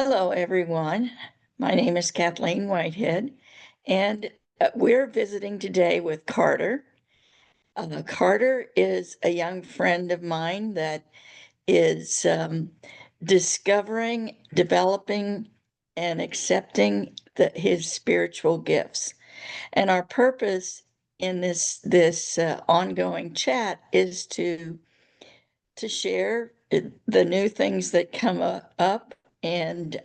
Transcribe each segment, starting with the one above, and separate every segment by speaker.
Speaker 1: Hello, everyone. My name is Kathleen Whitehead, and we're visiting today with Carter. Carter is a young friend of mine that is discovering, developing, and accepting his spiritual gifts. And our purpose in this ongoing chat is to share the new things that come up and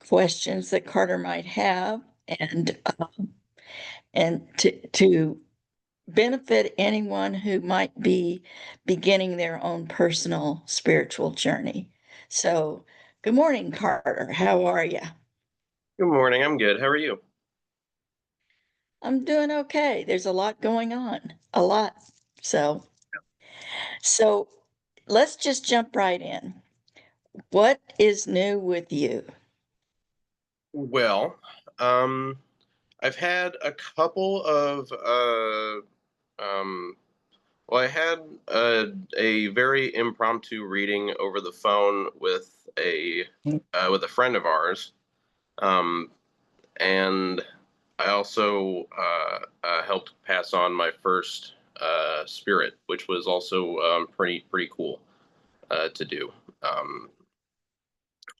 Speaker 1: questions that Carter might have, and to benefit anyone who might be beginning their own personal spiritual journey. So, good morning, Carter. How are you?
Speaker 2: Good morning. I'm good. How are you?
Speaker 1: I'm doing okay. There's a lot going on, a lot. So, so let's just jump right in. What is new with you?
Speaker 2: Well, um, I've had a couple of um, I had a very impromptu reading over the phone with a friend of ours, um, and I also helped pass on my first spirit, which was also pretty cool to do. Um,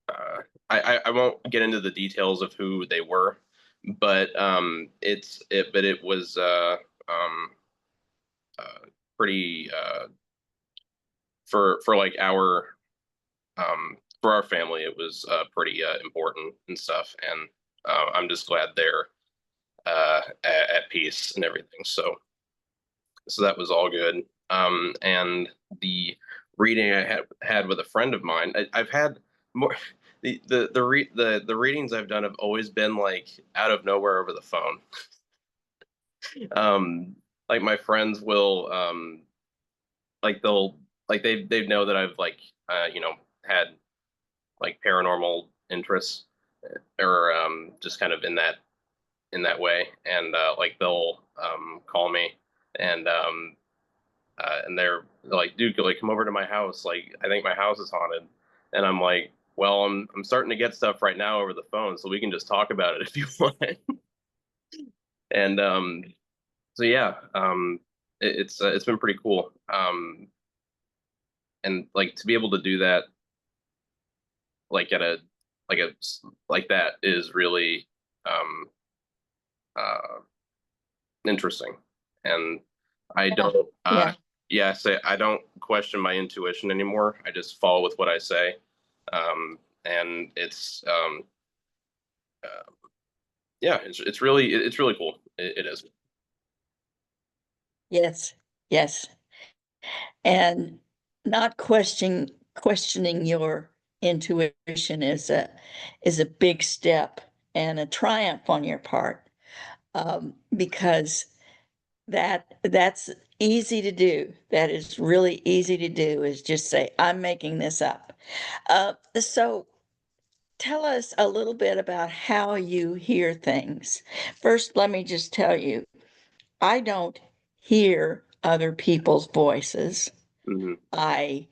Speaker 2: uh, I won't get into the details of who they were, but it was um, uh, pretty for like for our family. It was pretty important and stuff, and I'm just glad they're at peace and everything. So that was all good. And the reading I had with a friend of mine, I've had more. The readings I've done have always been like out of nowhere over the phone. Um, like my friends will like they know that I've like had like paranormal interests or just kind of in that way, and like they'll call me and they're like, dude, like come over to my house. Like, I think my house is haunted, and I'm like, well, I'm starting to get stuff right now over the phone, so we can just talk about it if you want. And so yeah, it's been pretty cool. And like to be able to do that, like at a like a like that is really um uh interesting. And I
Speaker 1: Yeah,
Speaker 2: don't
Speaker 1: yeah,
Speaker 2: yeah, say I don't question my intuition anymore. I just follow with what I say. And uh, yeah, it's really cool. It is.
Speaker 1: yes, yes. And not questioning your intuition is a big step and a triumph on your part, because that's easy to do. That is really easy to do, is just say, I'm making this up. So tell us a little bit about how you hear things. First, let me just tell you, I don't hear other people's voices.
Speaker 2: Mhm.
Speaker 1: I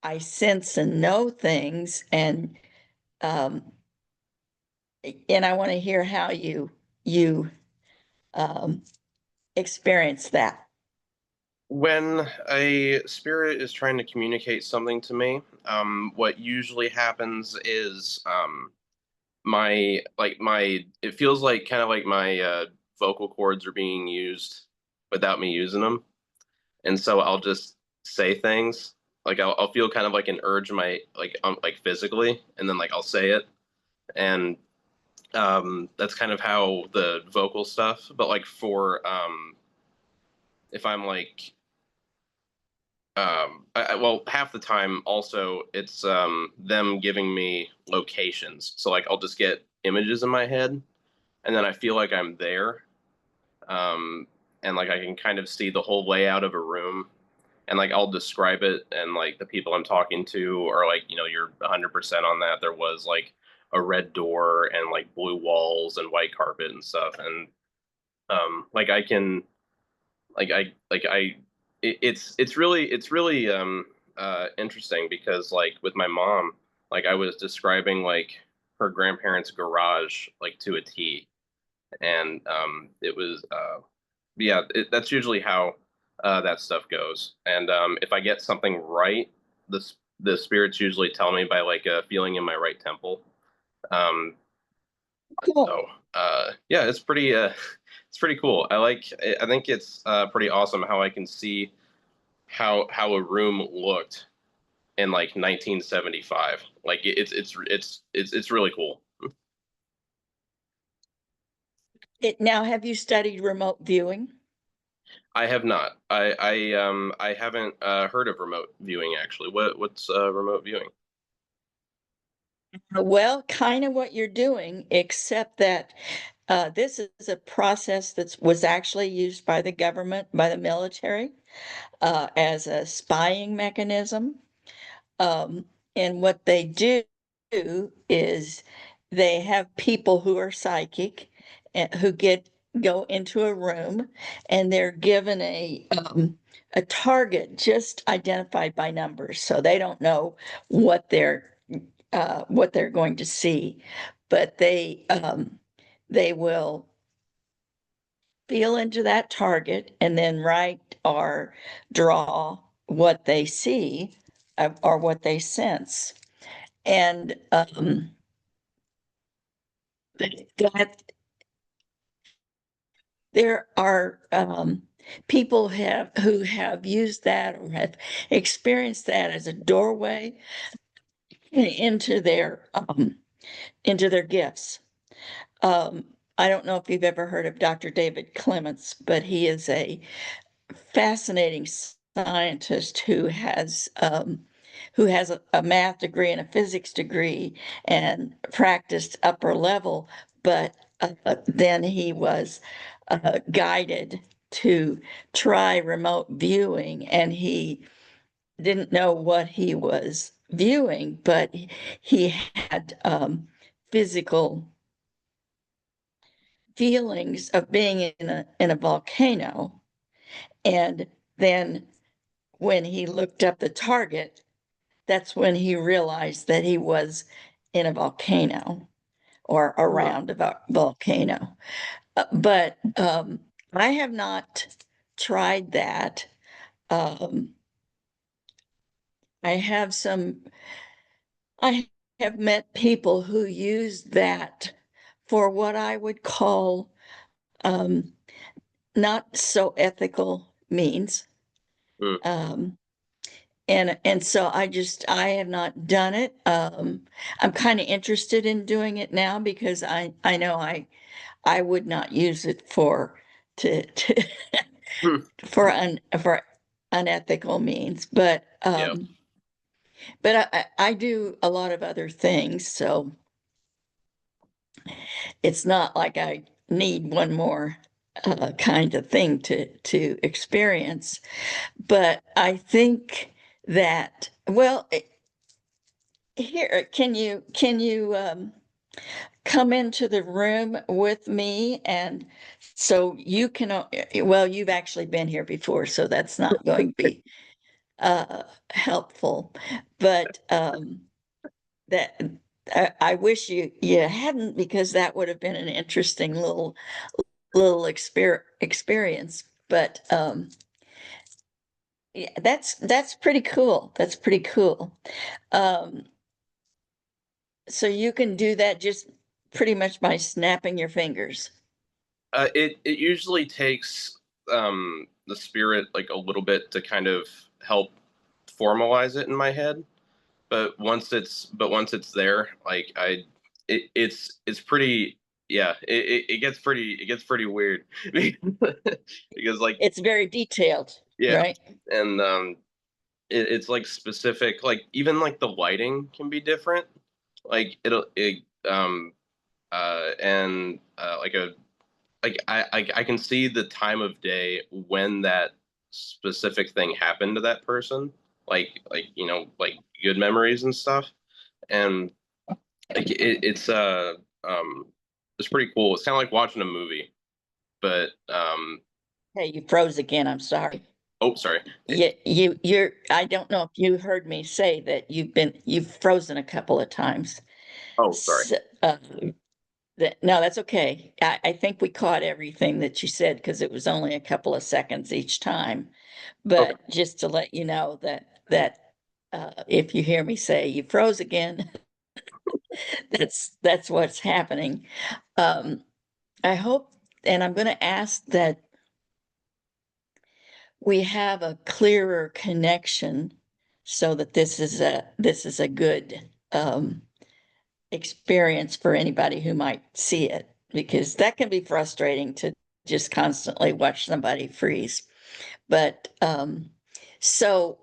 Speaker 1: I sense and know things, um, and I want to hear how you um, experience that.
Speaker 2: When a spirit is trying to communicate something to me, what usually happens is my it feels like kind of like my vocal cords are being used without me using them, and so I'll just say things like I'll feel kind of like an urge in my like physically, and then like I'll say it, and that's kind of how the vocal stuff. But like for if I'm like well, half the time also it's them giving me locations, so like I'll just get images in my head, and then I feel like I'm there, um, and like I can kind of see the whole layout of a room, and like I'll describe it, and like the people I'm talking to are like, you're 100% on that. There was like a red door and like blue walls and white carpet and stuff, and like I can like I it's really interesting because like with my mom. Like I was describing like her grandparents' garage like to a T, and it was yeah, that's usually how that stuff goes. And if I get something right, the spirits usually tell me by like a feeling in my right temple. Um,
Speaker 1: Cool.
Speaker 2: so yeah, it's pretty it's pretty cool. I think it's pretty awesome how I can see how a room looked in like 1975. Like it's really cool.
Speaker 1: Now, have you studied remote viewing?
Speaker 2: I have not. I haven't heard of remote viewing actually. What's remote viewing?
Speaker 1: Well, kind of what you're doing, except that this is a process that was actually used by the government, by the military, as a spying mechanism. Um, and what they do is they have people who are psychic and who go into a room, and they're given a target just identified by numbers. So they don't know what they're going to see, but they will feel into that target and then write or draw what they see, or what they sense. And that there are people who have used that or have experienced that as a doorway into their gifts. Um, I don't know if you've ever heard of Dr. David Clements, but he is a fascinating scientist who has a math degree and a physics degree and practiced upper level, but then he was guided to try remote viewing, and he didn't know what he was viewing, but he had physical feelings of being in a volcano. And then when he looked up the target, that's when he realized that he was in a volcano or
Speaker 2: Huh.
Speaker 1: around a volcano. But I have not tried that. Um, I have some, I have met people who use that for what I would call um, not so ethical means.
Speaker 2: Hmm.
Speaker 1: Um, and so I have not done it. I'm kind of interested in doing it now because I know I would not use it to
Speaker 2: Hmm.
Speaker 1: for unethical means,
Speaker 2: Yeah.
Speaker 1: but I do a lot of other things, so it's not like I need one more kind of thing to experience. But I think that, well, here, can you come into the room with me, and so you can, well, you've actually been here before, so that's not going to be helpful. But that I wish you hadn't, because that would have been an interesting little experience. But yeah, that's pretty cool. That's pretty cool. Um, so you can do that just pretty much by snapping your fingers.
Speaker 2: It usually takes the spirit like a little bit to kind of help formalize it in my head. But once it's there, like it's pretty yeah, it gets pretty weird because like
Speaker 1: It's very detailed,
Speaker 2: yeah,
Speaker 1: right?
Speaker 2: and it's like specific, like even like the lighting can be different. Like and like I can see the time of day when that specific thing happened to that person, like like good memories and stuff, and like um it's pretty cool. It's kind of like watching a movie, but
Speaker 1: Hey, you froze again. I'm sorry.
Speaker 2: Oh, sorry.
Speaker 1: I don't know if you heard me say that you've frozen a couple of times.
Speaker 2: Oh, sorry.
Speaker 1: S no, that's okay. I think we caught everything that you said because it was only a couple of seconds each time.
Speaker 2: Okay.
Speaker 1: But just to let you know that if you hear me say you froze again, that's what's happening. Um, I hope, and I'm gonna ask that we have a clearer connection so that this is a good experience for anybody who might see it, because that can be frustrating to just constantly watch somebody freeze. But so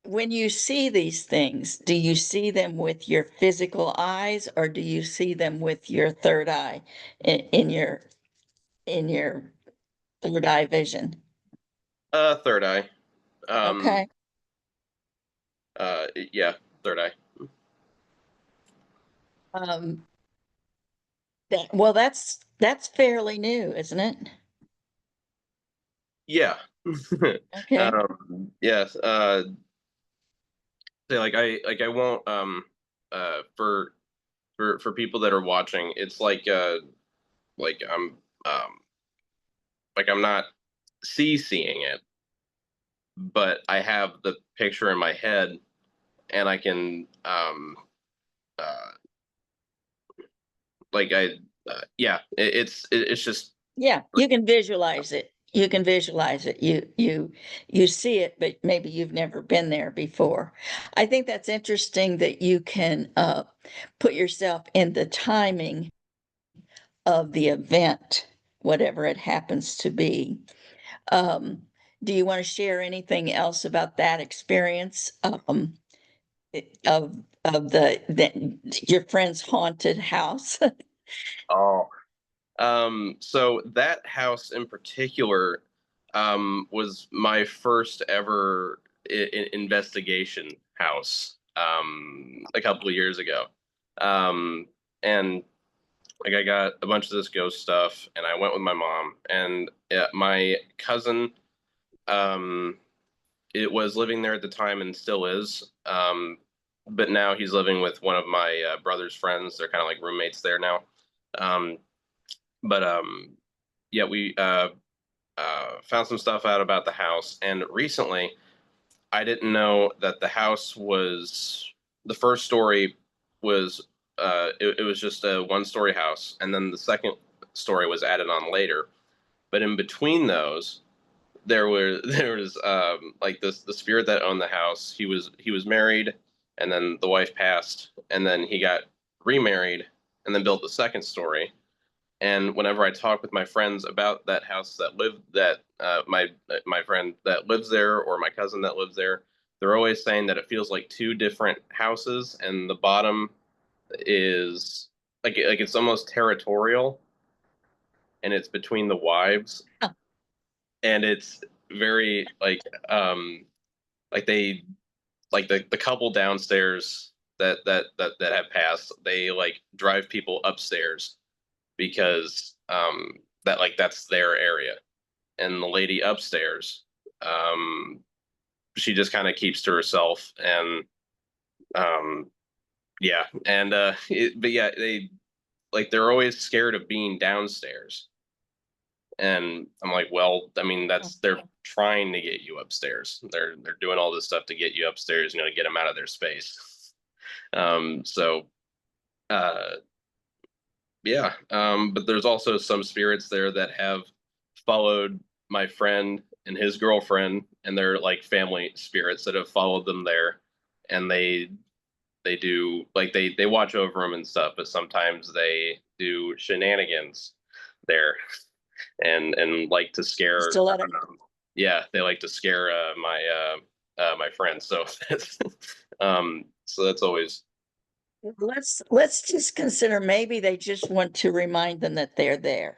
Speaker 1: when you see these things, do you see them with your physical eyes, or do you see them with your third eye in your third eye vision?
Speaker 2: Third eye. Um,
Speaker 1: Okay.
Speaker 2: yeah, third eye.
Speaker 1: Um, that's fairly new, isn't it?
Speaker 2: Yeah.
Speaker 1: Okay.
Speaker 2: Yes. Say like I won't for people that are watching, it's like um like I'm not seeing it, but I have the picture in my head, and I can uh like I yeah, it's just
Speaker 1: Yeah, you can visualize it. You can visualize it. You see it, but maybe you've never been there before. I think that's interesting that you can put yourself in the timing of the event, whatever it happens to be. Um, do you want to share anything else about that experience of your friend's haunted house?
Speaker 2: oh. So that house in particular was my first ever investigation house a couple of years ago. Um, and like I got a bunch of this ghost stuff, and I went with my mom and my cousin. Um, it was living there at the time and still is. But now he's living with one of my brother's friends. They're kind of like roommates there now. Um, but yeah, we found some stuff out about the house, and recently I didn't know that the house was the first story was it was just a one-story house, and then the second story was added on later. But in between those, there was like this the spirit that owned the house. He was married, and then the wife passed, and then he got remarried, and then built the second story. And whenever I talk with my friends about that house that my friend that lives there, or my cousin that lives there, they're always saying that it feels like two different houses, and the bottom is like it's almost territorial, and it's between the wives,
Speaker 1: Huh.
Speaker 2: and it's very like they like the couple downstairs that have passed, they like drive people upstairs because that's their area, and the lady upstairs, um she just kind of keeps to herself, and um yeah, and but yeah, they're always scared of being downstairs, and I'm like, well, I mean, they're trying to get you upstairs. They're doing all this stuff to get you upstairs, to get them out of their space. So uh yeah, but there's also some spirits there that have followed my friend and his girlfriend, and they're like family spirits that have followed them there, and they do like they watch over them and stuff, but sometimes they do shenanigans there, and like to
Speaker 1: Just
Speaker 2: scare.
Speaker 1: to let 'em
Speaker 2: Yeah, they like to scare my friends. So so that's always.
Speaker 1: let's just consider maybe they just want to remind them that they're there.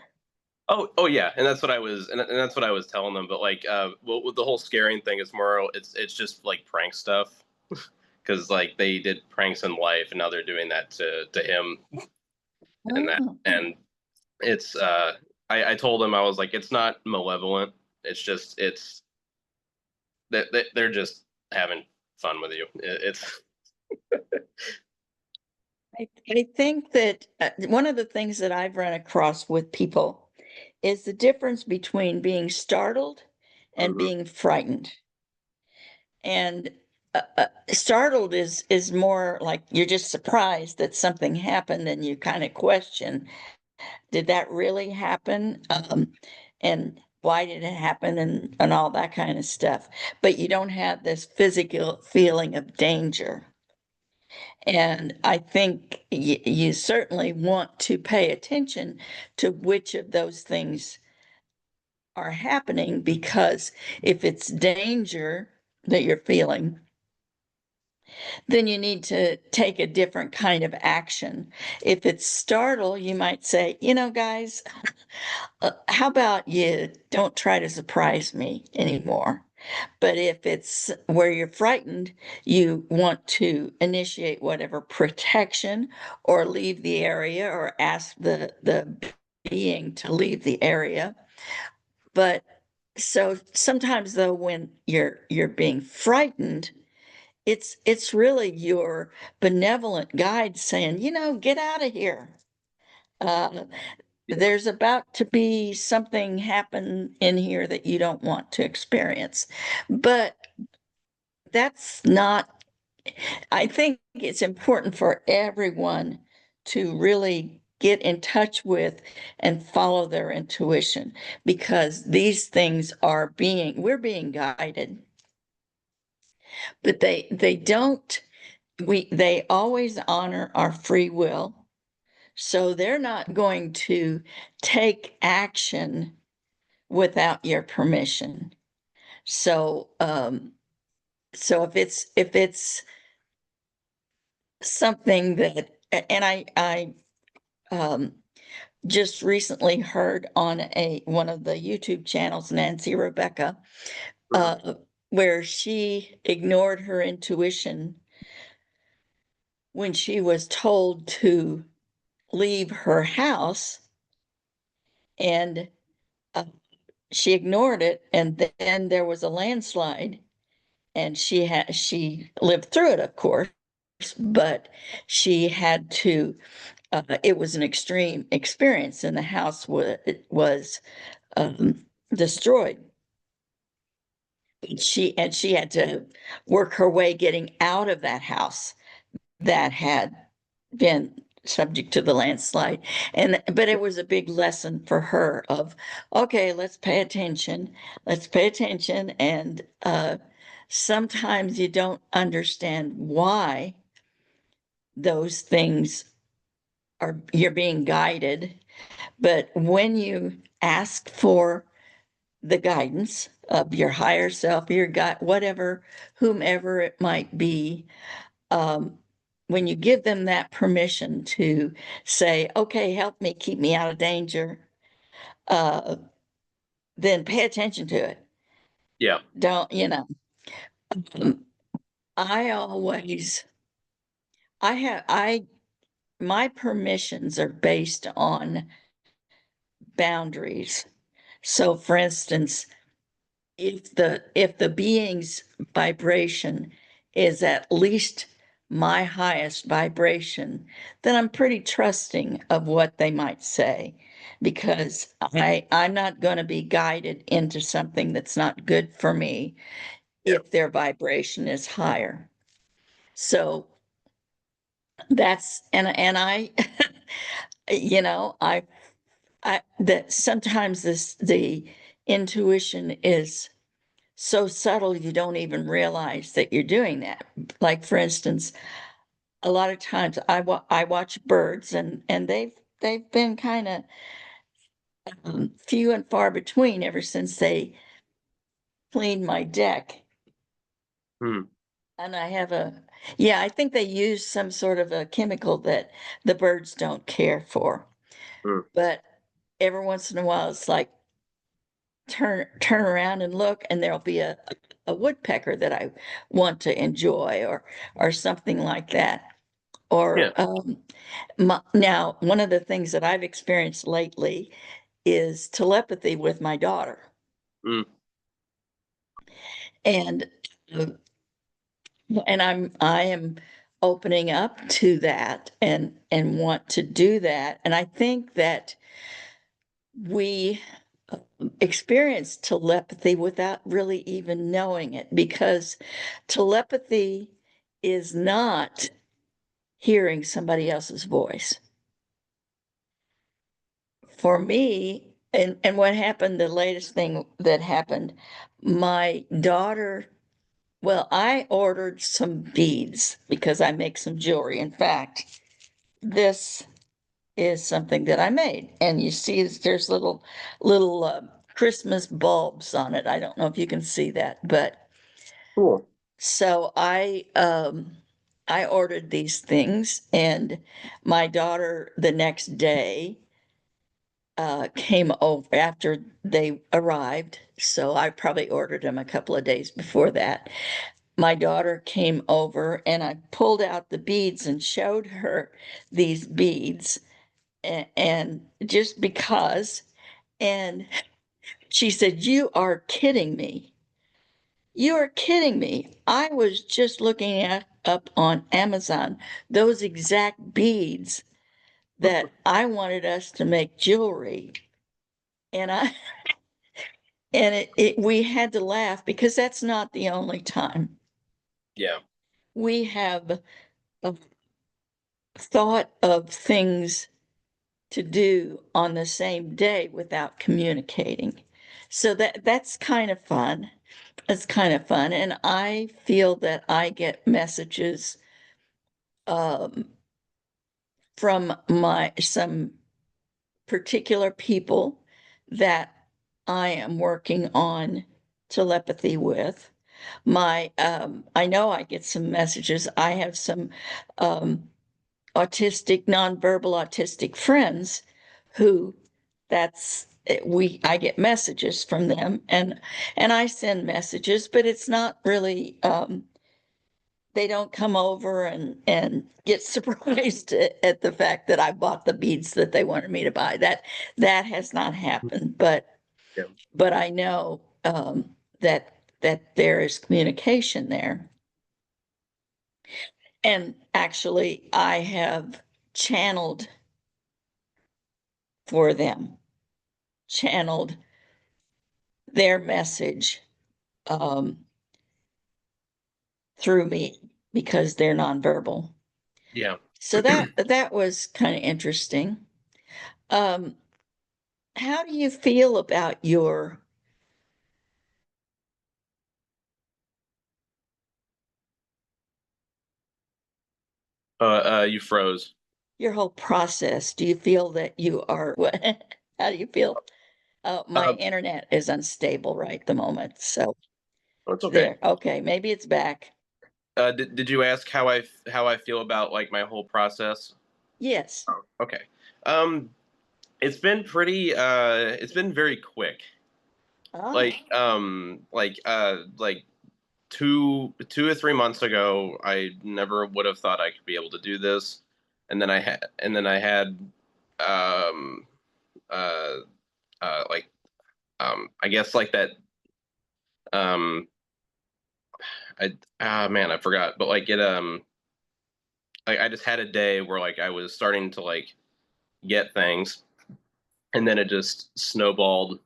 Speaker 2: Oh yeah, and that's what I was telling them. But like, well, with the whole scaring thing, it's just like prank stuff, because like they did pranks in life, and now they're doing that to him, and
Speaker 1: Oh,
Speaker 2: it's I told him, I was like, it's not malevolent. It's just it's that they're just having fun with you. It's
Speaker 1: I think that one of the things that I've run across with people is the difference between being startled and
Speaker 2: Mhm.
Speaker 1: being frightened. And startled is more like you're just surprised that something happened and you kind of question, did that really happen? And why did it happen? And all that kind of stuff. But you don't have this physical feeling of danger. And I think you certainly want to pay attention to which of those things are happening, because if it's danger that you're feeling, then you need to take a different kind of action. If it's startle, you might say, guys, how about you don't try to surprise me anymore? But if it's where you're frightened, you want to initiate whatever protection or leave the area or ask the being to leave the area. But so sometimes though, when you're being frightened, it's really your benevolent guide saying, get out of here. Uh,
Speaker 2: Yeah.
Speaker 1: there's about to be something happen in here that you don't want to experience. But that's not, I think it's important for everyone to really get in touch with and follow their intuition, because these things we're being guided, but they don't, they always honor our free will. So they're not going to take action without your permission. So, so if it's something that, and I um, just recently heard on one of the YouTube channels, Nancy Rebecca,
Speaker 2: Mhm.
Speaker 1: uh, where she ignored her intuition when she was told to leave her house, and uh, she ignored it, and then there was a landslide, and she lived through it, of course, but she had to, it was an extreme experience, and the house was destroyed. She had to work her way getting out of that house that had been subject to the landslide. But it was a big lesson for her of, okay, let's pay attention. Let's pay attention. And sometimes you don't understand why those things you're being guided. But when you ask for the guidance of your higher self, your God, whatever, whomever it might be, um, when you give them that permission to say, okay, help me, keep me out of danger, uh, then pay attention to it.
Speaker 2: Yeah.
Speaker 1: Don't, um, I always, my permissions are based on boundaries. So for instance, if the being's vibration is at least my highest vibration, then I'm pretty trusting of what they might say, because I'm not going to be guided into something that's not good for me
Speaker 2: Yeah.
Speaker 1: if their vibration is higher. So that's, and I I that sometimes the intuition is so subtle you don't even realize that you're doing that. Like for instance, a lot of times I watch birds, and they've been kind of few and far between ever since they cleaned my deck.
Speaker 2: Hmm.
Speaker 1: And yeah, I think they use some sort of a chemical that the birds don't care for.
Speaker 2: Hmm.
Speaker 1: But every once in a while, it's like turn around and look, and there'll be a woodpecker that I want to enjoy, or something like that. Or
Speaker 2: Yeah.
Speaker 1: now, one of the things that I've experienced lately is telepathy with my daughter.
Speaker 2: Mm.
Speaker 1: And uh, I am opening up to that and want to do that. And I think that we experience telepathy without really even knowing it, because telepathy is not hearing somebody else's voice. For me, and what happened, the latest thing that happened, my daughter, well, I ordered some beads because I make some jewelry. In fact, this is something that I made, and you see there's little Christmas bulbs on it. I don't know if you can see that, but
Speaker 2: Cool.
Speaker 1: so I ordered these things, and my daughter the next day came over after they arrived. So I probably ordered them a couple of days before that. My daughter came over and I pulled out the beads and showed her these beads, and just because, and she said, "You are kidding me. You are kidding me. I was just looking at up on Amazon those exact beads that I wanted us to make jewelry." And we had to laugh because that's not the only time
Speaker 2: Yeah.
Speaker 1: we have a thought of things to do on the same day without communicating. So that's kind of fun. It's kind of fun. And I feel that I get messages um, from some particular people that I am working on telepathy with. I know I get some messages. I have some um, nonverbal autistic friends who I get messages from them, and I send messages, but it's not really they don't come over and get surprised at the fact that I bought the beads that they wanted me to buy. That has not happened,
Speaker 2: Yeah.
Speaker 1: but I know that there is communication there. And actually, I have channeled for them, channeled their message um, through me because they're nonverbal.
Speaker 2: Yeah.
Speaker 1: So that was kind of interesting. Um, how do you feel about
Speaker 2: You froze.
Speaker 1: your whole process? Do you feel that you are what? How do you feel? My
Speaker 2: Uh,
Speaker 1: internet is unstable right at the moment. So
Speaker 2: it's okay.
Speaker 1: there. Okay, maybe it's back.
Speaker 2: Did you ask how I feel about like my whole process?
Speaker 1: Yes.
Speaker 2: Okay. Um, it's been very quick.
Speaker 1: Ah,
Speaker 2: Like 2 or 3 months ago, I never would have thought I could be able to do this, and then I had um uh like I guess like that um I man, I forgot, but like I just had a day where like I was starting to like get things, and then it just snowballed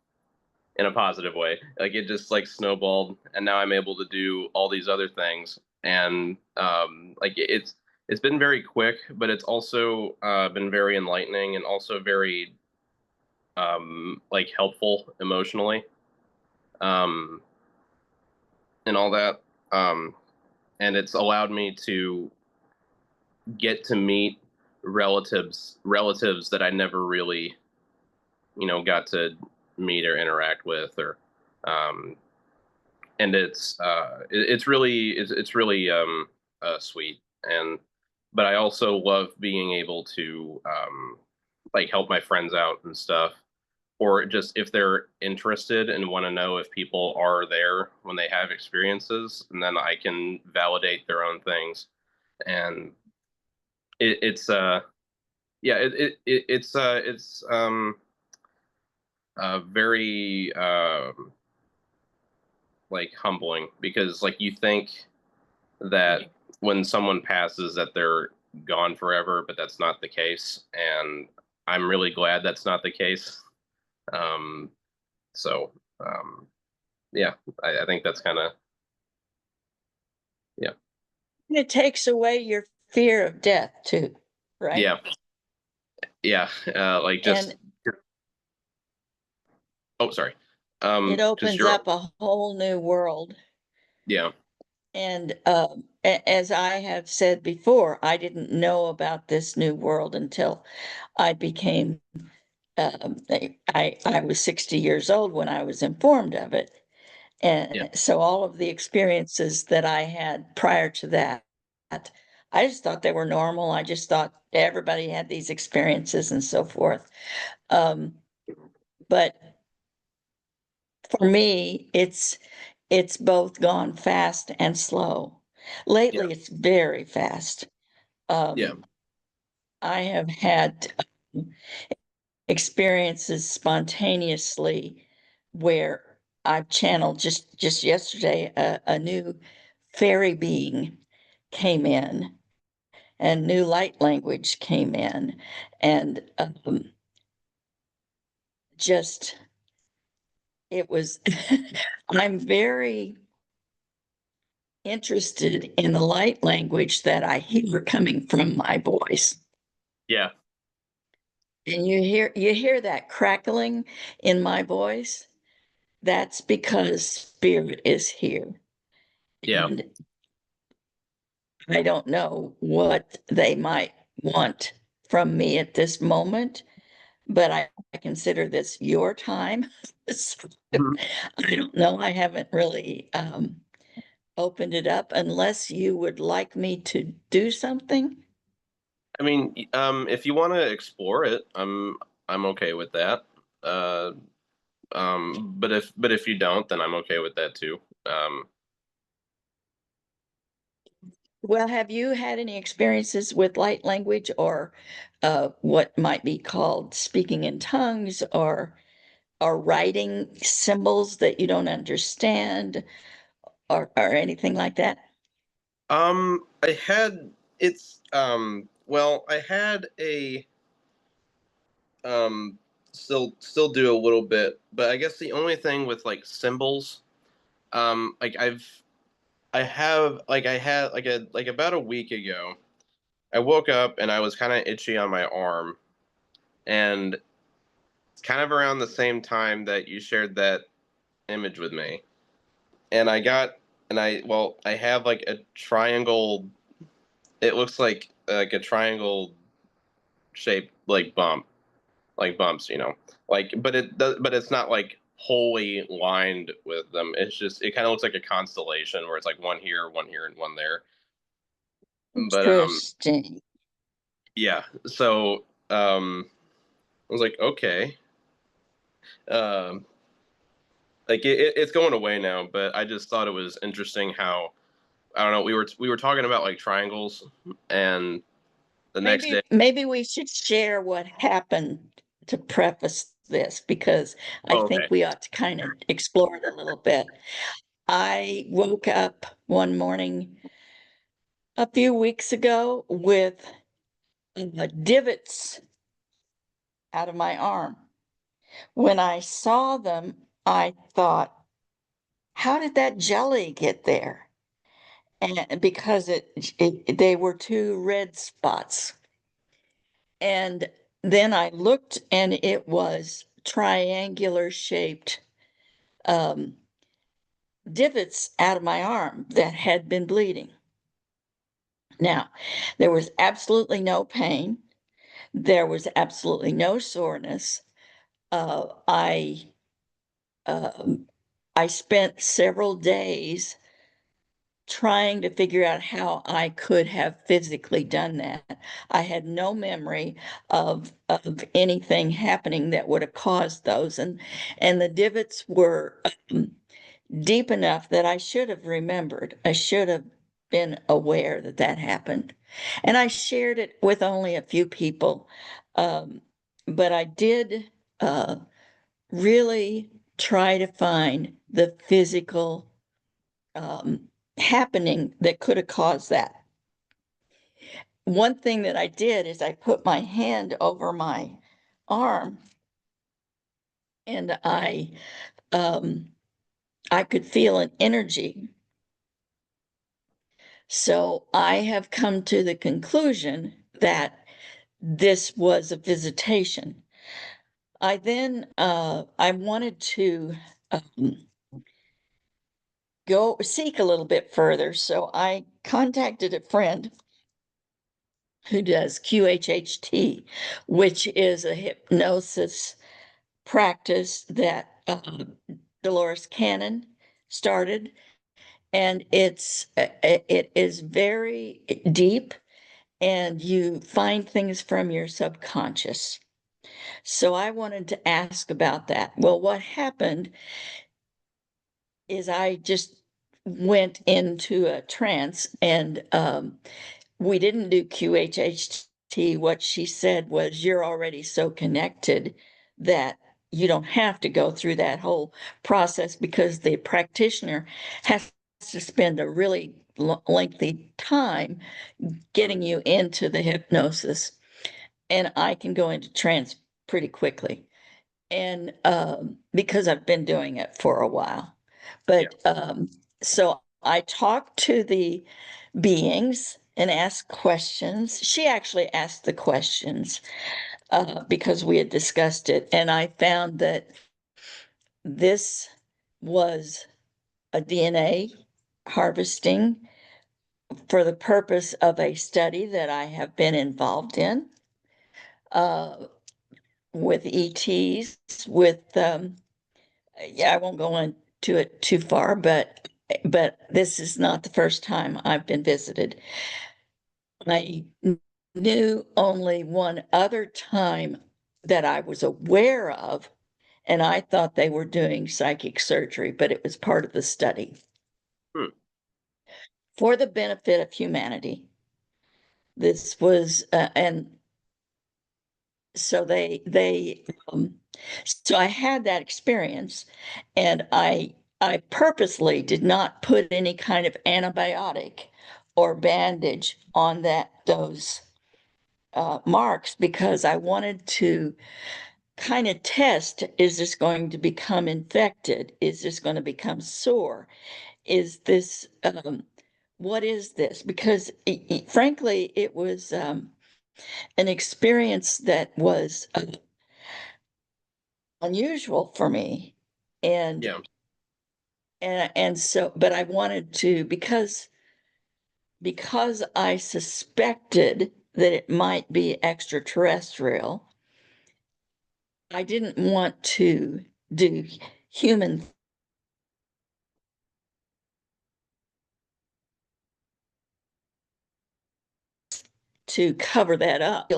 Speaker 2: in a positive way. Like it just like snowballed, and now I'm able to do all these other things. And like it's been very quick, but it's also been very enlightening and also very like helpful emotionally, um, and all that. Um, and it's allowed me to get to meet relatives that I never really got to meet or interact with, or um, and it's really sweet. And but I also love being able to like help my friends out and stuff, or just if they're interested and want to know if people are there when they have experiences, and then I can validate their own things. And it's yeah, it's very like humbling, because like you think that when someone passes that they're gone forever, but that's not the case, and I'm really glad that's not the case. Um, so yeah, I think that's kind of, yeah,
Speaker 1: It takes away your fear of death too, right?
Speaker 2: yeah, yeah. Like
Speaker 1: And
Speaker 2: just, oh, sorry.
Speaker 1: it
Speaker 2: Just
Speaker 1: opens
Speaker 2: your,
Speaker 1: up a whole new world.
Speaker 2: yeah,
Speaker 1: And as I have said before, I didn't know about this new world until I became, I was 60 years old when I was informed of it.
Speaker 2: yeah.
Speaker 1: And so all of the experiences that I had prior to that, I just thought they were normal. I just thought everybody had these experiences and so forth. But for me, it's both gone fast and slow.
Speaker 2: Yeah.
Speaker 1: Lately, it's very fast.
Speaker 2: Yeah.
Speaker 1: Um, I have had experiences spontaneously where I've channeled just yesterday, a new fairy being came in and new light language came in and just it was I'm very interested in the light language that I hear coming from my voice.
Speaker 2: Yeah.
Speaker 1: And you hear that crackling in my voice. That's because spirit is here.
Speaker 2: Yeah.
Speaker 1: And I don't know what they might want from me at this moment, but I consider this your time. So,
Speaker 2: Mhm.
Speaker 1: I don't know. I haven't really opened it up unless you would like me to do something.
Speaker 2: I mean, if you want to explore it, I'm okay with that. Uh, but if you don't, then I'm okay with that too.
Speaker 1: Well, have you had any experiences with light language or what might be called speaking in tongues or writing symbols that you don't understand or anything like that?
Speaker 2: I had it's well, I had a um still do a little bit, but I guess the only thing with like symbols, like I had like about a week ago, I woke up and I was kind of itchy on my arm, and kind of around the same time that you shared that image with me, and I got and I well I have like a triangle. It looks like a triangle shaped like bumps, like, but it does, but it's not like wholly lined with them. It's just, it kind of looks like a constellation where it's like one here, and one there. But
Speaker 1: Interesting.
Speaker 2: yeah. So I was like, okay, um, like it's going away now. But I just thought it was interesting how, I don't know. We were talking about like triangles, and the next day.
Speaker 1: Maybe we should share what happened to preface this because I
Speaker 2: Oh,
Speaker 1: think
Speaker 2: okay.
Speaker 1: we ought to kind of explore it a little bit. I woke up one morning a few weeks ago with divots out of my arm. When I saw them, I thought, how did that jelly get there? And because they were two red spots. And then I looked and it was triangular shaped um, divots out of my arm that had been bleeding. Now, there was absolutely no pain. There was absolutely no soreness. Uh, I um, I spent several days trying to figure out how I could have physically done that. I had no memory of anything happening that would have caused those, and the divots were deep enough that I should have remembered. I should have been aware that that happened, and I shared it with only a few people, um, but I did. really try to find the physical happening that could have caused that. One thing that I did is I put my hand over my arm and I could feel an energy. So I have come to the conclusion that this was a visitation. I then I wanted to go seek a little bit further. So I contacted a friend who does QHHT, which is a hypnosis practice that Dolores Cannon started. And it is very deep, and you find things from your subconscious. So I wanted to ask about that. Well, what happened is I just went into a trance, and we didn't do QHHT. What she said was, you're already so connected that you don't have to go through that whole process, because the practitioner has to spend a really lengthy time getting you into the hypnosis, and I can go into trance pretty quickly. And because I've been doing it for a while.
Speaker 2: Yeah.
Speaker 1: But so I talked to the beings and asked questions. She actually asked the questions because we had discussed it. And I found that this was a DNA harvesting for the purpose of a study that I have been involved in uh, with ETs, with yeah, I won't go into it too far, but this is not the first time I've been visited. I knew only one other time that I was aware of, and I thought they were doing psychic surgery, but it was part of the study
Speaker 2: Hmm.
Speaker 1: for the benefit of humanity. This was, and so so I had that experience, and I purposely did not put any kind of antibiotic or bandage on those marks, because I wanted to kind of test, is this going to become infected? Is this going to become sore? Is this what is this? Because frankly, it was an experience that was unusual for me. And
Speaker 2: Yeah.
Speaker 1: and so, but I wanted to, because I suspected that it might be extraterrestrial, I didn't want to do human to cover that up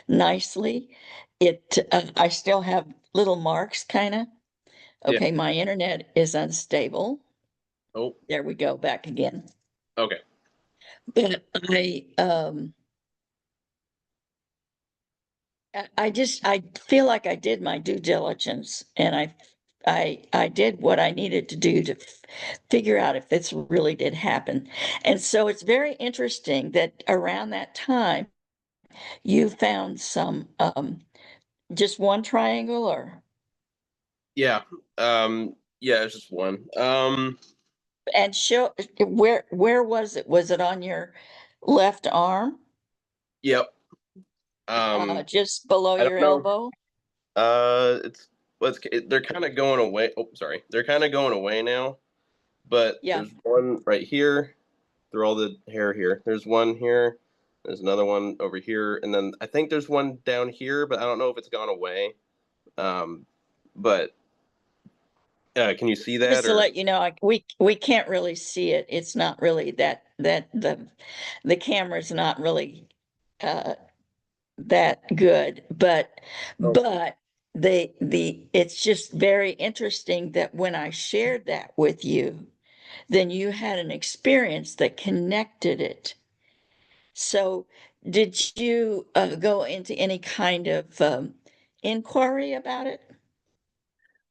Speaker 1: nicely. I still have little marks, kind of.
Speaker 2: Yeah.
Speaker 1: Okay, my internet is unstable.
Speaker 2: Oh,
Speaker 1: There we go, back again.
Speaker 2: okay.
Speaker 1: But I feel like I did my due diligence, and I did what I needed to do to figure out if this really did happen. And so it's very interesting that around that time you found some just one triangle, or
Speaker 2: Yeah. Yeah, it's just one.
Speaker 1: and show where was it? Was it on your left arm?
Speaker 2: Yep. Um,
Speaker 1: Just below
Speaker 2: I
Speaker 1: your
Speaker 2: don't know.
Speaker 1: elbow?
Speaker 2: It's they're kind of going away. Oh, sorry. They're kind of going away now, but
Speaker 1: Yeah.
Speaker 2: there's one right here through all the hair here. There's one here. There's another one over here, and then I think there's one down here, but I don't know if it's gone away. Um, but can you see
Speaker 1: Just
Speaker 2: that
Speaker 1: to
Speaker 2: or?
Speaker 1: let you know, we can't really see it. It's not really that the camera's not really uh that good,
Speaker 2: Oh,
Speaker 1: but it's just very interesting that when I shared that with you, then you had an experience that connected it. So did you go into any kind of inquiry about it?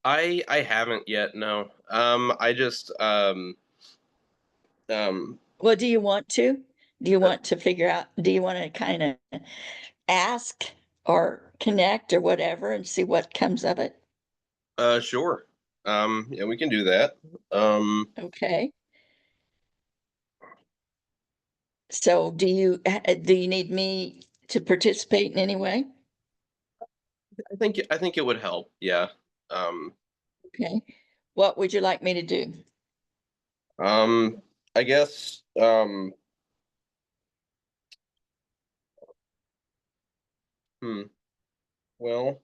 Speaker 2: I haven't yet, no. I just
Speaker 1: Well, do you want to? Do you want to figure out, do you want to kind of ask or connect or whatever and see what comes of it?
Speaker 2: sure. Yeah, we can do that. Um,
Speaker 1: Okay. So do you need me to participate in any way?
Speaker 2: I think it would help. Yeah. Um,
Speaker 1: Okay. What would you like me to do?
Speaker 2: um, I guess hmm, well,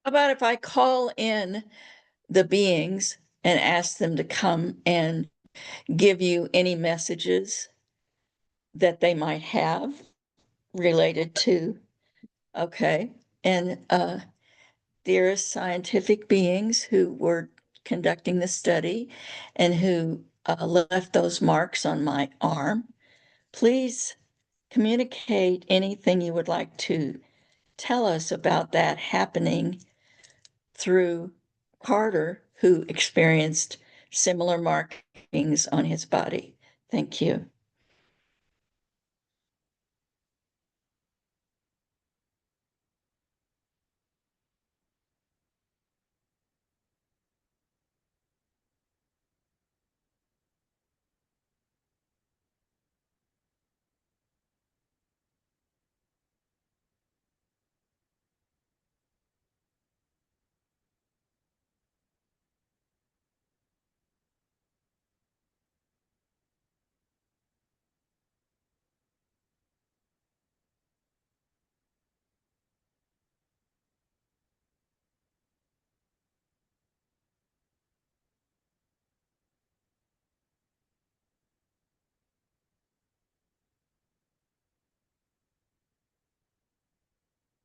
Speaker 1: How about if I call in the beings and ask them to come and give you any messages that they might have related to, okay, and dearest scientific beings who were conducting the study and who left those marks on my arm, please communicate anything you would like to tell us about that happening through Carter, who experienced similar markings on his body. Thank you.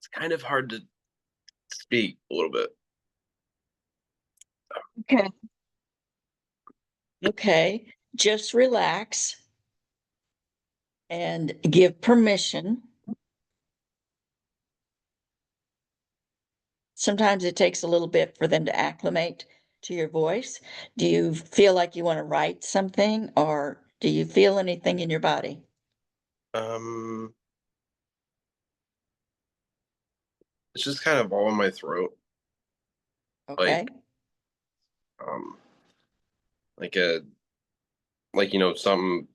Speaker 2: it's kind of hard to speak a little bit.
Speaker 1: Okay. Okay. Just relax and give permission. Sometimes it takes a little bit for them to acclimate to your voice. Do you feel like you want to write something or do you feel anything in your body?
Speaker 2: Um, it's just kind of all in my throat,
Speaker 1: Okay.
Speaker 2: like um, like a like something.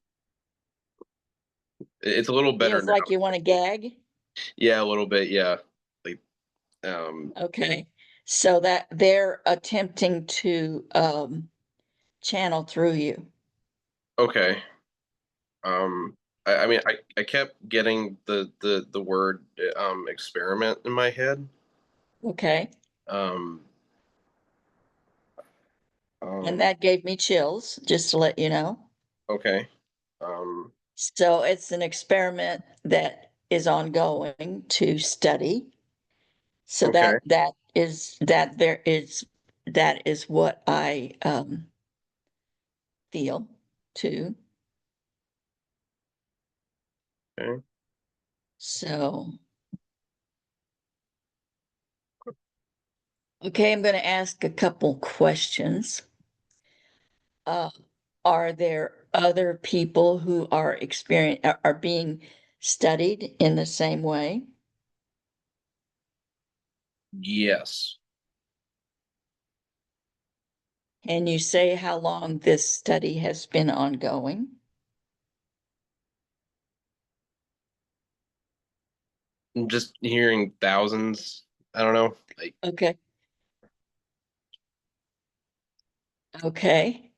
Speaker 2: It's a little better
Speaker 1: Feels
Speaker 2: now.
Speaker 1: like you want to gag?
Speaker 2: Yeah, a little bit. Yeah, like um,
Speaker 1: Okay. So that they're attempting to channel through you.
Speaker 2: okay. I mean, I kept getting the word experiment in my head.
Speaker 1: Okay.
Speaker 2: Um,
Speaker 1: And
Speaker 2: um,
Speaker 1: that gave me chills, just to let you know.
Speaker 2: okay. Um,
Speaker 1: So it's an experiment that is ongoing to study. So
Speaker 2: okay.
Speaker 1: that is what I feel too.
Speaker 2: Okay.
Speaker 1: So, okay, I'm going to ask a couple questions. Uh, are there other people who are being studied in the same way?
Speaker 2: Yes.
Speaker 1: Can you say how long this study has been ongoing?
Speaker 2: I'm just hearing thousands. I don't know. Like
Speaker 1: Okay, okay.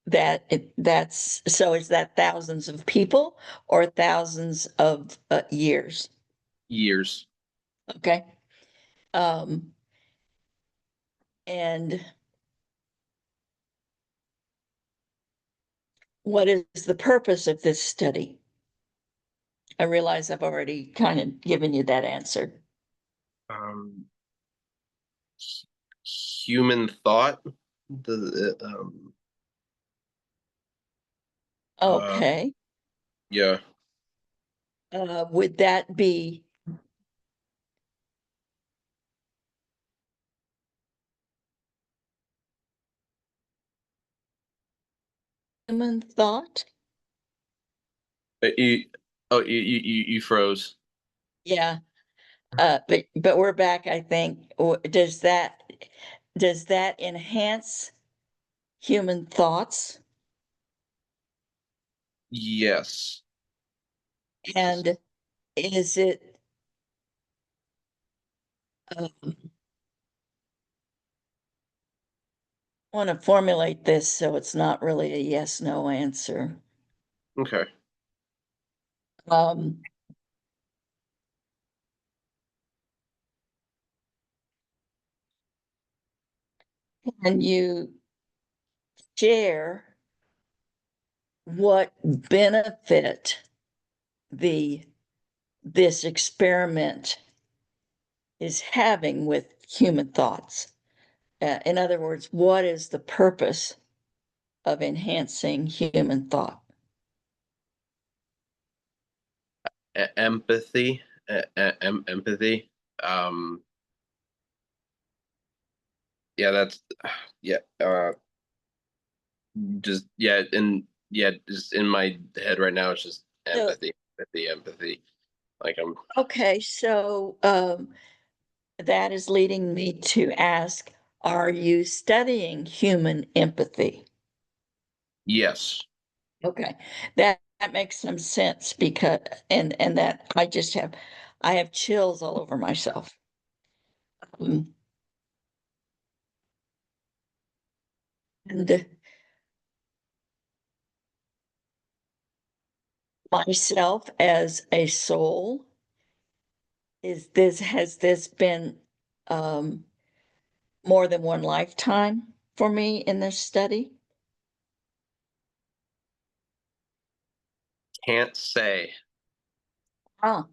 Speaker 1: That's, so is that thousands of people or thousands of years?
Speaker 2: years.
Speaker 1: Okay. Um, and what is the purpose of this study? I realize I've already kind of given you that answer.
Speaker 2: Um, human thought. The uh
Speaker 1: Okay.
Speaker 2: yeah.
Speaker 1: Would that be human thought?
Speaker 2: You, oh, you froze.
Speaker 1: Yeah, but we're back, I think. Does that enhance human thoughts?
Speaker 2: Yes.
Speaker 1: And is it, um, want to formulate this so it's not really a yes, no answer.
Speaker 2: Okay.
Speaker 1: Um, can you share what benefit the this experiment is having with human thoughts? In other words, what is the purpose of enhancing human thought?
Speaker 2: Empathy. Empathy. Um, yeah, that's yeah. Just yeah, and yeah, just in my head right now, it's just
Speaker 1: So,
Speaker 2: empathy. Like I'm
Speaker 1: okay, so that is leading me to ask, are you studying human empathy?
Speaker 2: yes.
Speaker 1: Okay, that makes some sense because and that I have chills all over myself. Mm, And myself as a soul, has this been um more than one lifetime for me in this study?
Speaker 2: Can't say.
Speaker 1: Ah,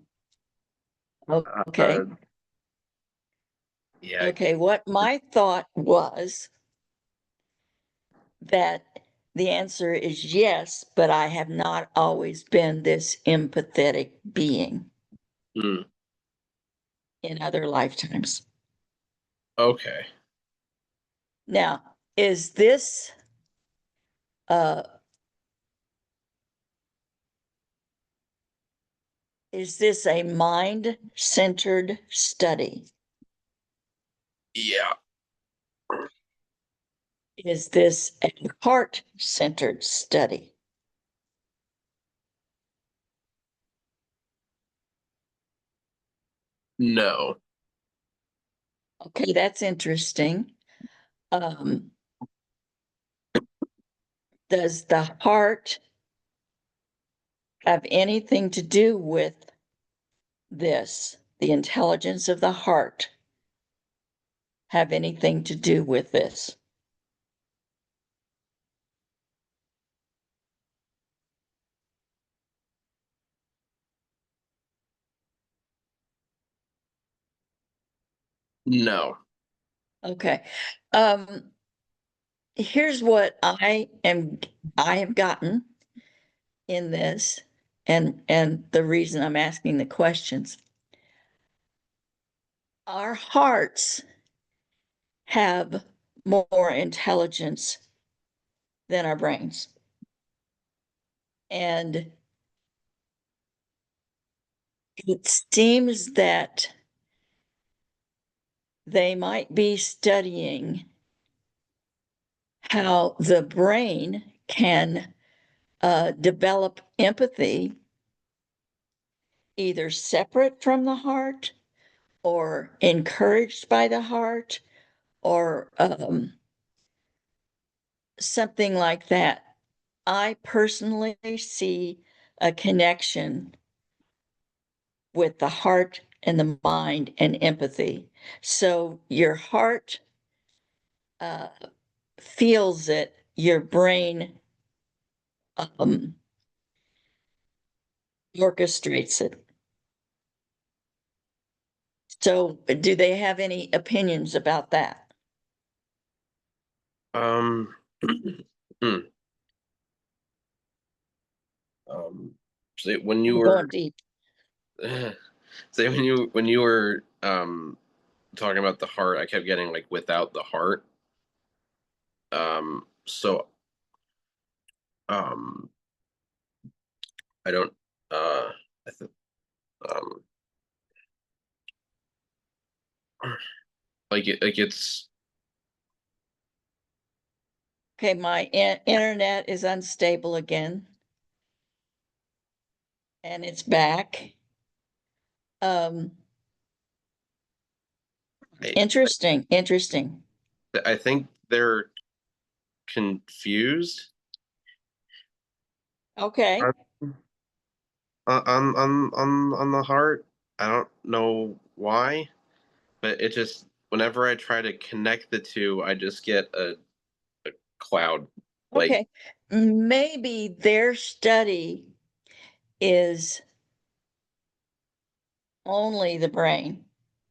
Speaker 2: Uh,
Speaker 1: okay.
Speaker 2: yeah.
Speaker 1: Okay, what my thought was that the answer is yes, but I have not always been this empathetic being
Speaker 2: Mm,
Speaker 1: in other lifetimes.
Speaker 2: okay.
Speaker 1: Now, uh is this a mind-centered study?
Speaker 2: Yeah.
Speaker 1: Is this a heart-centered study?
Speaker 2: No.
Speaker 1: Okay, that's interesting. Um, does the heart have anything to do with this? The intelligence of the heart have anything to do with this?
Speaker 2: No.
Speaker 1: Okay. Um, here's what I have gotten in this, and the reason I'm asking the questions. Our hearts have more intelligence than our brains. And it seems that they might be studying how the brain can develop empathy either separate from the heart or encouraged by the heart or something like that. I personally see a connection with the heart and the mind and empathy. So your heart uh, feels it, your brain um, orchestrates it. So, do they have any opinions about that?
Speaker 2: Um. hmm. Um. Say when you
Speaker 1: I'm
Speaker 2: were
Speaker 1: going deep.
Speaker 2: say when you were talking about the heart, I kept getting like without the heart. So Um, I don't. I th- um, like it's
Speaker 1: Okay, my internet is unstable again, and it's back. Um,
Speaker 2: I,
Speaker 1: interesting.
Speaker 2: I think they're confused
Speaker 1: Okay,
Speaker 2: on the heart. I don't know why, but it just whenever I try to connect the two, I just get a cloud. Like,
Speaker 1: okay. Maybe their study is only the brain.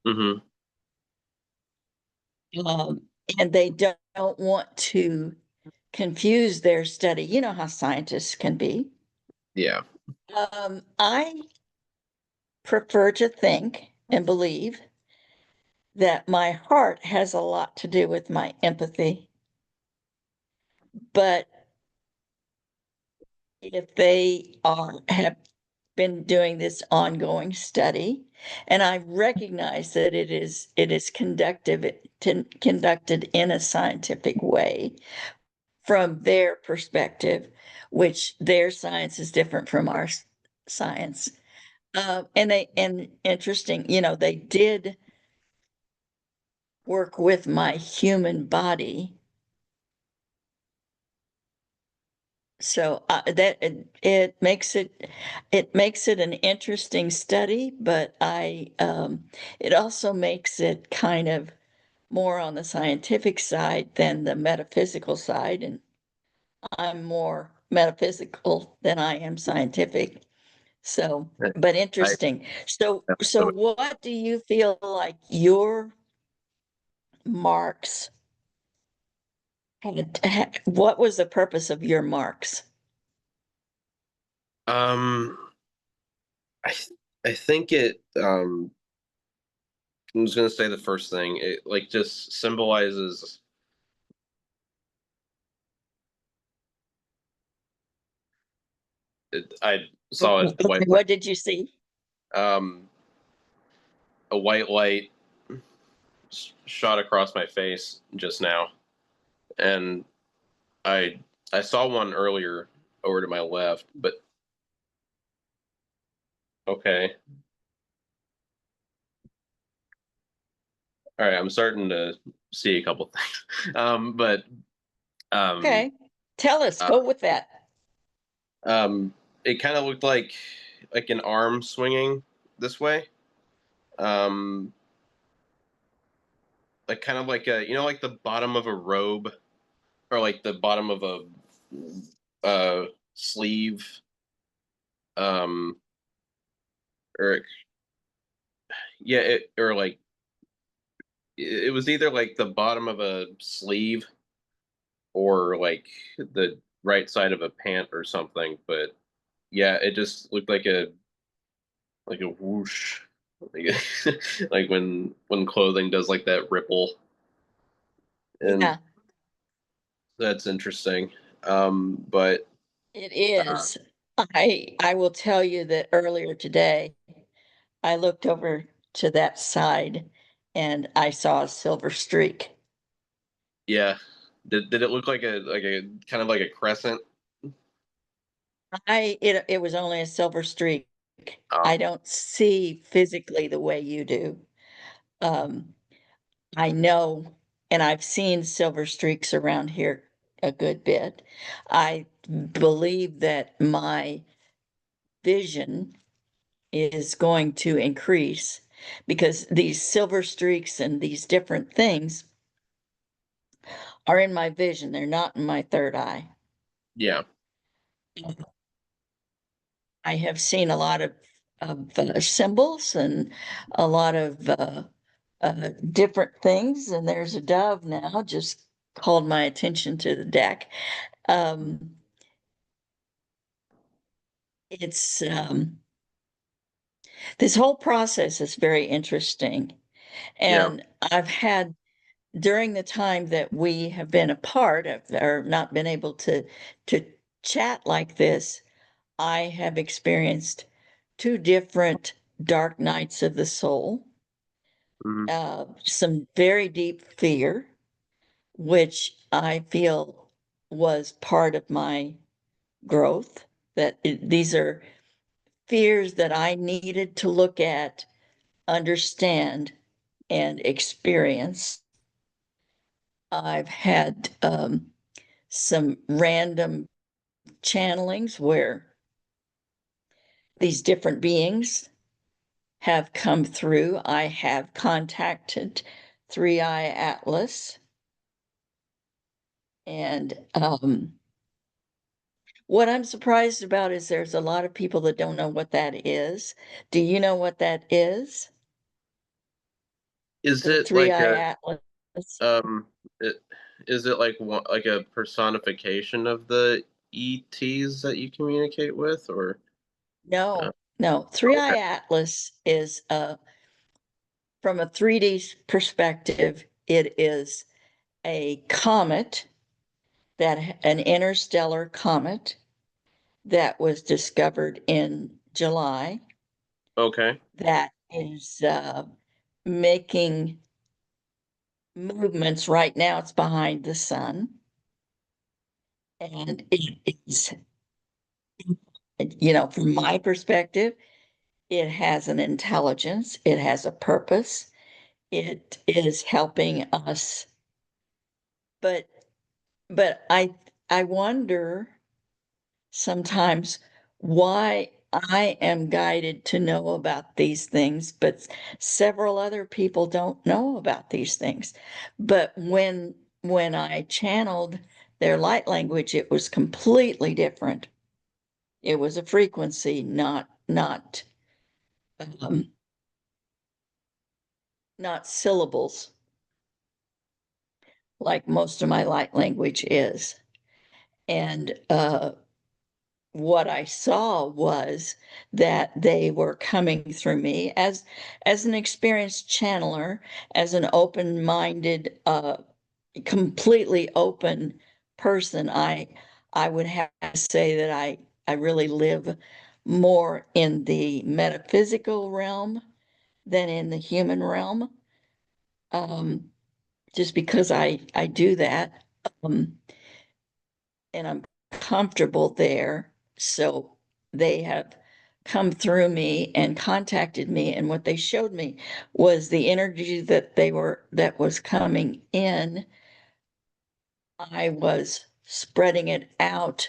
Speaker 2: hmm
Speaker 1: Um, and they don't want to confuse their study. You know how scientists can be.
Speaker 2: yeah,
Speaker 1: I prefer to think and believe that my heart has a lot to do with my empathy. But if they have been doing this ongoing study, and I recognize that it is conducted in a scientific way from their perspective, which their science is different from our science. And interesting, they did work with my human body. So that it makes it an interesting study, but it also makes it kind of more on the scientific side than the metaphysical side, and I'm more metaphysical than I am scientific. So, but
Speaker 2: I
Speaker 1: interesting. So what do you feel like your marks what was the purpose of your marks?
Speaker 2: um I I think it I was gonna say the first thing. It like just symbolizes. I saw
Speaker 1: Okay, what did you see?
Speaker 2: um, a white light shot across my face just now, and I I saw one earlier over to my left. But okay, all right, I'm starting to see a couple things. But um,
Speaker 1: Okay, tell us,
Speaker 2: uh,
Speaker 1: go with that.
Speaker 2: um, it kind of looked like an arm swinging this way. Um, like kind of like a like the bottom of a robe or like the bottom of a sleeve um or yeah or like it was either like the bottom of a sleeve or like the right side of a pant or something, but yeah, it just looked like a whoosh, like, like when clothing does like that ripple, and
Speaker 1: Yeah,
Speaker 2: that's interesting. But
Speaker 1: it
Speaker 2: uh,
Speaker 1: is. I will tell you that earlier today, I looked over to that side and I saw a silver streak.
Speaker 2: yeah, did it look like a kind of like a crescent?
Speaker 1: It was only a silver streak.
Speaker 2: Oh,
Speaker 1: I don't see physically the way you do. Um, I know, and I've seen silver streaks around here a good bit. I believe that my vision is going to increase because these silver streaks and these different things are in my vision. They're not in my third eye.
Speaker 2: yeah.
Speaker 1: I have seen a lot of symbols and a lot of different things. And there's a dove now just called my attention to the deck. Um, it's This whole process is very interesting.
Speaker 2: Yeah.
Speaker 1: And I've had during the time that we have been apart or not been able to chat like this, I have experienced two different dark nights of the soul,
Speaker 2: Mhm.
Speaker 1: some very deep fear, which I feel was part of my growth, these are fears that I needed to look at, understand, and experience. I've had some random channelings where these different beings have come through. I have contacted Three Eye Atlas, and what I'm surprised about is there's a lot of people that don't know what that is. Do you know what that is?
Speaker 2: Is
Speaker 1: The
Speaker 2: it
Speaker 1: Three
Speaker 2: like
Speaker 1: Eye
Speaker 2: a
Speaker 1: Atlas?
Speaker 2: it, is it like like a personification of the ETs that you communicate with, or uh,
Speaker 1: No, no. Three
Speaker 2: okay,
Speaker 1: Eye Atlas is from a 3D perspective, it is a comet an interstellar comet that was discovered in July
Speaker 2: okay,
Speaker 1: that is making movements right now. It's behind the sun, and it is, from my perspective, it has an intelligence, it has a purpose, it is helping us. But I wonder sometimes why I am guided to know about these things, but several other people don't know about these things. But when I channeled their light language, it was completely different. It was a frequency, um, not syllables, like most of my light language is. And what I saw was that they were coming through me as an experienced channeler, as an open-minded, completely open person. I would have to say that I really live more in the metaphysical realm than in the human realm. Um, just because I do that. Um, and I'm comfortable there. So they have come through me and contacted me. And what they showed me was the energy that was coming in. I was spreading it out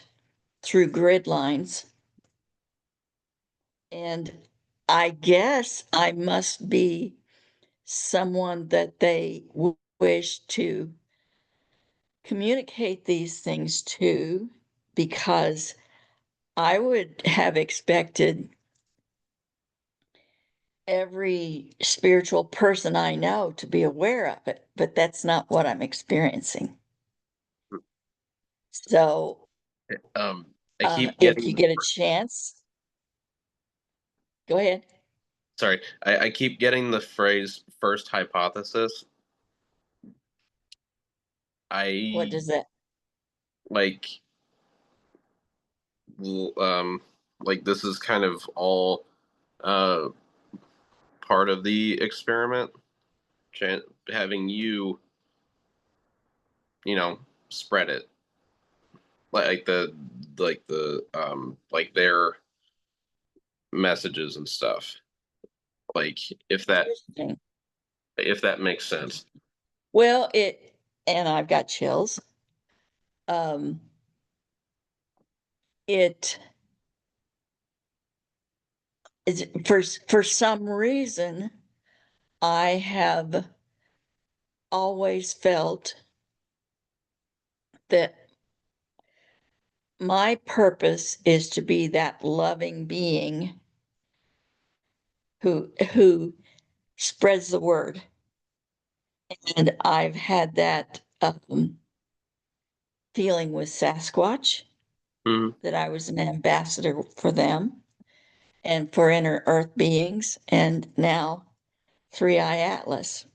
Speaker 1: through grid lines. And I guess I must be someone that they wish to communicate these things to, because I would have expected every spiritual person I know to be aware of it, but that's not what I'm experiencing. So,
Speaker 2: um, I keep
Speaker 1: if you
Speaker 2: getting
Speaker 1: get a chance, go ahead.
Speaker 2: sorry, I keep getting the phrase first hypothesis.
Speaker 1: What
Speaker 2: I
Speaker 1: does that?
Speaker 2: like um like this is kind of all uh part of the experiment, having you, you know, spread it like like their messages and stuff. Like
Speaker 1: Interesting.
Speaker 2: if that makes sense.
Speaker 1: Well, and I've got chills. Um, it is for some reason, I have always felt that my purpose is to be that loving being who spreads the word. And I've had that feeling with Sasquatch,
Speaker 2: Hmm.
Speaker 1: that I was an ambassador for them and for inner earth beings, and now Three Eye Atlas.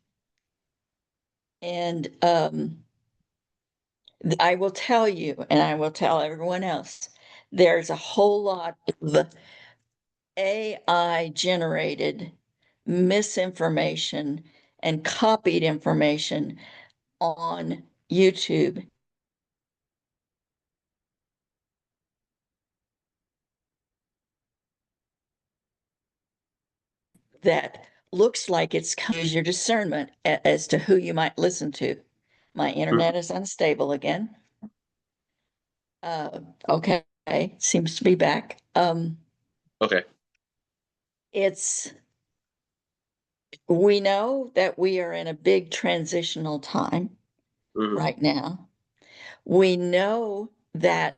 Speaker 1: And I will tell you, and I will tell everyone else, there's a whole lot of AI generated misinformation and copied information on YouTube that looks like it's use your discernment as to who you might listen to. My internet is unstable again. Okay, seems to be back.
Speaker 2: Okay.
Speaker 1: It's we know that we are in a big transitional time
Speaker 2: Mhm.
Speaker 1: right now. We know that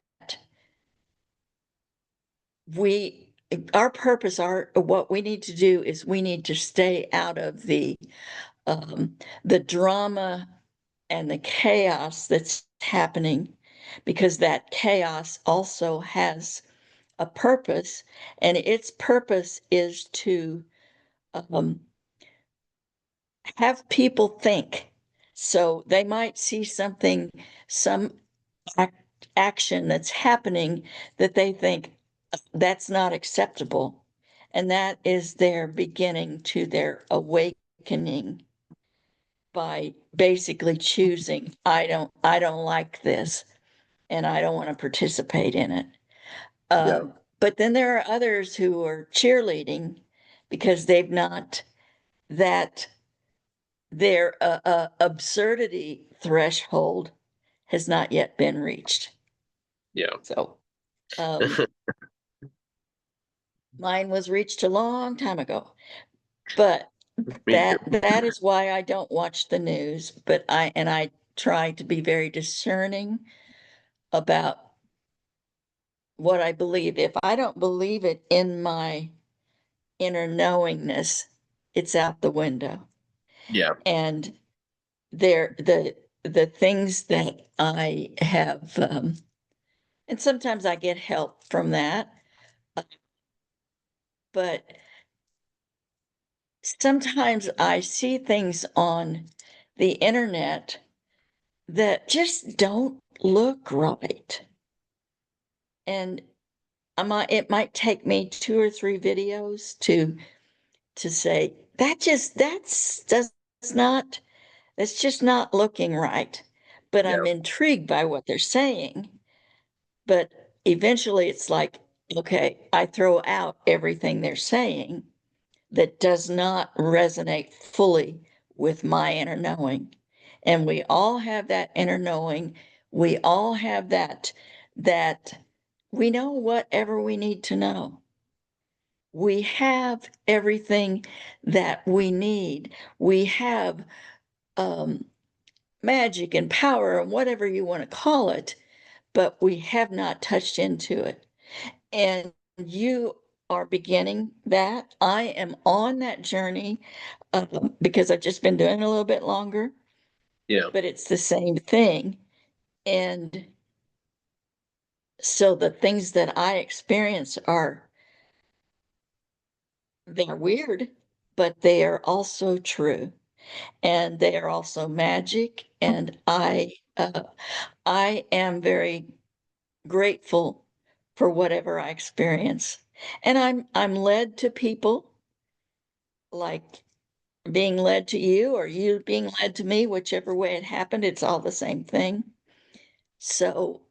Speaker 1: we our purpose, our what we need to do is we need to stay out of the drama and the chaos that's happening, because that chaos also has a purpose, and its purpose is to um, have people think. So they might see something, some action that's happening that they think that's not acceptable. And that is their beginning to their awakening by basically choosing, I don't like this and I don't want to participate in it.
Speaker 2: Yeah.
Speaker 1: But then there are others who are cheerleading because they've not that their absurdity threshold has not yet been reached.
Speaker 2: Yeah.
Speaker 1: So mine was reached a long time ago. But
Speaker 2: Me too.
Speaker 1: that is why I don't watch the news, but I try to be very discerning about what I believe. If I don't believe it in my inner knowingness, it's out the window.
Speaker 2: Yeah.
Speaker 1: And there the things that I have and sometimes I get help from that, but sometimes I see things on the internet that just don't look right. And it might take me 2 or 3 videos to say not that's just not looking right. But
Speaker 2: Yeah.
Speaker 1: I'm intrigued by what they're saying. But eventually it's like, okay, I throw out everything they're saying that does not resonate fully with my inner knowing. And we all have that inner knowing. We all have that we know whatever we need to know. We have everything that we need. We have um, magic and power and whatever you want to call it, but we have not touched into it. And you are beginning that. I am on that journey because I've just been doing it a little bit longer,
Speaker 2: Yeah.
Speaker 1: but it's the same thing. And so the things that I experience they're weird, but they are also true. And they are also magic. And I am very grateful for whatever I experience. And I'm led to people like being led to you or you being led to me, whichever way it happened, it's all the same thing. So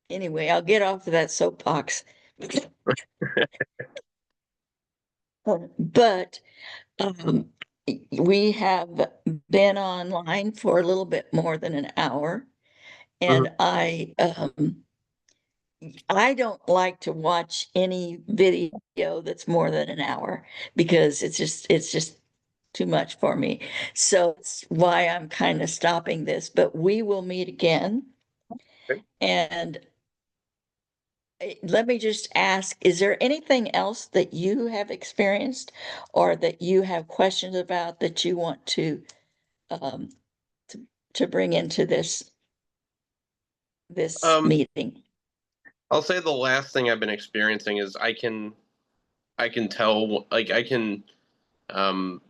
Speaker 1: anyway, I'll get off of that soapbox. But um, we have been online for a little bit more than an hour, and
Speaker 2: Mhm.
Speaker 1: I don't like to watch any video that's more than an hour because it's just too much for me. So it's why I'm kind of stopping this, but we will meet again.
Speaker 2: Okay.
Speaker 1: And let me just ask, is there anything else that you have experienced or that you have questions about that you want um to, to bring into this
Speaker 2: Um,
Speaker 1: meeting?
Speaker 2: I'll say the last thing I've been experiencing is I can tell, like I can um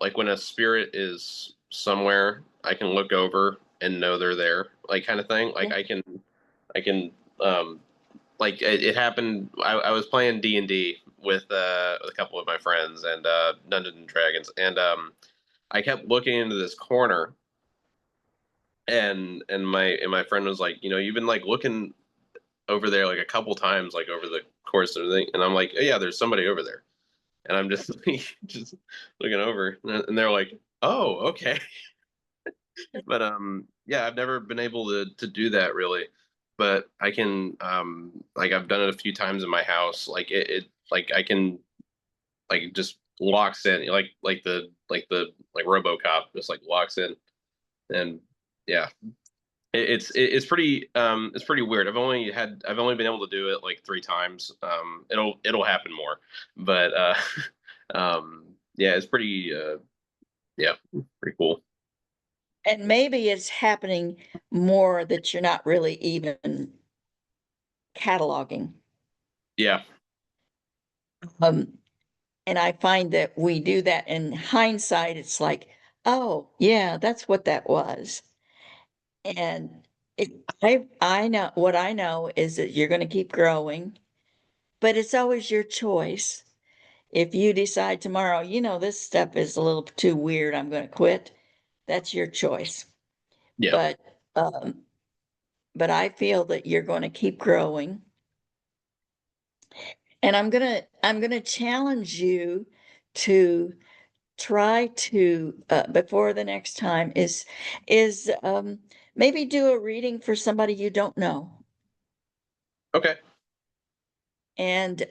Speaker 2: like when a spirit is somewhere, I can look over and know they're there, like kind of thing. Like
Speaker 1: Yeah.
Speaker 2: I can like it happened. I was playing D&D with a couple of my friends and Dungeons and Dragons, and I kept looking into this corner, and my friend was like, you know, you've been like looking over there like a couple times, like over the course of the thing, and I'm like, oh, yeah, there's somebody over there, and I'm just just looking over, and they're like, oh, okay. But yeah, I've never been able to do that really, but I can like I've done it a few times in my house. Like it like I can like it just locks in like RoboCop just like locks in, and yeah, it's pretty weird. I've only been able to do it like 3 times. It'll happen more, but yeah, it's pretty yeah, pretty cool.
Speaker 1: And maybe it's happening more that you're not really even cataloging.
Speaker 2: Yeah,
Speaker 1: Um, and I find that we do that in hindsight. It's like, oh, yeah, that's what that was. And I know what I know is that you're going to keep growing, but it's always your choice. If you decide tomorrow, you know, this stuff is a little too weird, I'm going to quit, that's your choice.
Speaker 2: yeah.
Speaker 1: But um, but I feel that you're going to keep growing. And I'm gonna challenge you to try to before the next time is maybe do a reading for somebody you don't know.
Speaker 2: Okay.
Speaker 1: And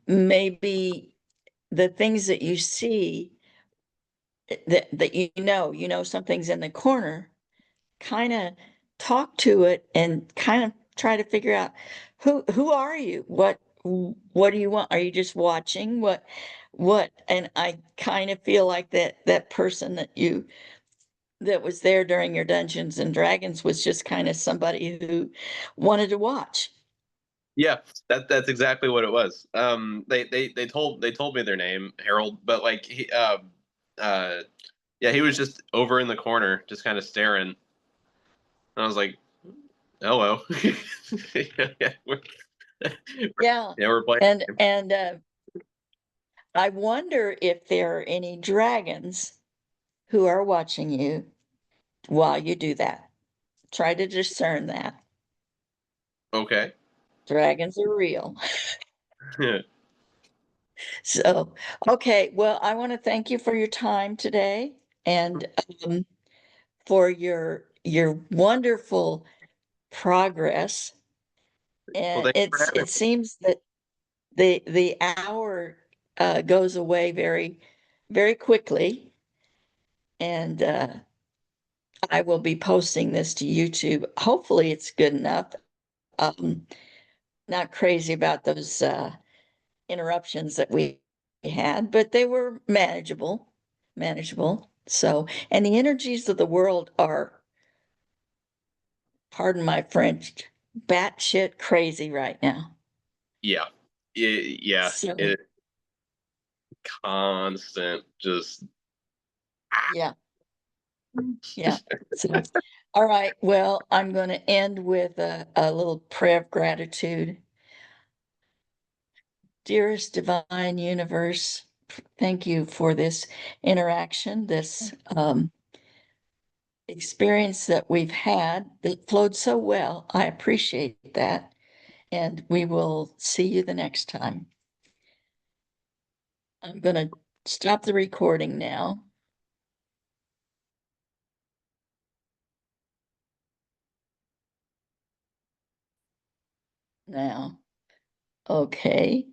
Speaker 1: maybe the things that you see that you know something's in the corner, kind of talk to it and kind of try to figure out who are you? What do you want? Are you just watching? What and I kind of feel like that person that was there during your Dungeons and Dragons was just kind of somebody who wanted to watch.
Speaker 2: Yeah, that's exactly what it was. They told me their name, Harold, but like uh yeah, he was just over in the corner, just kind of staring. And I was like, hello. Yeah,
Speaker 1: Yeah.
Speaker 2: yeah, we're playing.
Speaker 1: And I wonder if there are any dragons who are watching you while you do that. Try to discern that.
Speaker 2: Okay.
Speaker 1: Dragons are real. So, okay, well, I want to thank you for your time today and um, for your wonderful progress.
Speaker 2: Well,
Speaker 1: And
Speaker 2: thanks for having
Speaker 1: it seems that the hour goes away very quickly. And I will be posting this to YouTube. Hopefully, it's good enough. Um, not crazy about those interruptions that we had, but they were manageable, manageable. So, and the energies of the world are, pardon my French, batshit crazy right now.
Speaker 2: Yeah. Yeah.
Speaker 1: So,
Speaker 2: It constant just
Speaker 1: yeah, yeah. So, all right. Well, I'm going to end with a little prayer of gratitude. Dearest divine universe, thank you for this interaction, this experience that we've had that flowed so well. I appreciate that. And we will see you the next time. I'm going to stop the recording now. Now, okay.